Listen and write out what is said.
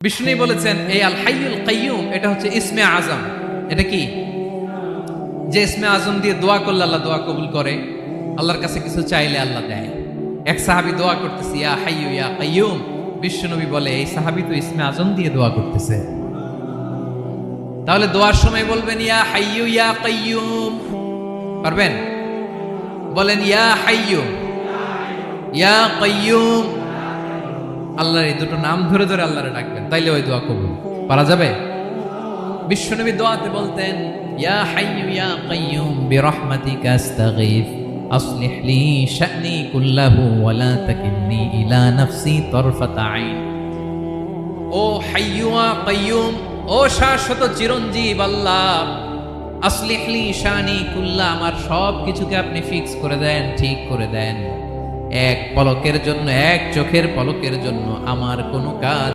বিষ্ণু বলেছেন এই আল হাইয়ুল কাইয়ুম এটা হচ্ছে ইসমে আজম। এটা কি? যে ইসমে আজম দিয়ে দোয়া করলে আল্লাহ দোয়া কবুল করে, আল্লাহর কাছে কিছু চাইলে আল্লাহ দেয়। এক সাহাবী দোয়া করতেছে ইয়া হাইয়ু ইয়া কাইয়ুম, বিশ্বনবী বলে এই সাহাবী তো ইসমে আজম দিয়ে দোয়া করতেছে, তাহলে দোয়ার সময় বলবেন ইয়া হাইয়ু ইয়া কাইয়ুম। পারবেন? বলেন ইয়া হাইয়ু ইয়া কাইয়ুম। আল্লাহর এই দুটো নাম ধরে ধরে আল্লাহরে ডাকবেন, তাইলে ওই দোয়া কবুল। পারা যাবে? বিশ্বনবী দোয়াতে বলতেন ইয়া হাইয়ু ইয়া কাইয়ুম বিরহমাতিকা আস্তাগীথ আসলিহ লি শা'নি কুল্লাহু ওয়া লা তাকিলনি ইলা নাফসি তারফাতা আইন। ও হাইয়ু ওয়া কাইয়ুম, ও শাশ্বত চিরঞ্জীব আল্লাহ, আসলিহ লি শা'নি কুল্লাহ, আমার সব কিছুকে আপনি ফিক্স করে দেন, ঠিক করে দেন। এক পলকের জন্য, এক চোখের পলকের জন্য আমার কোনো কাজ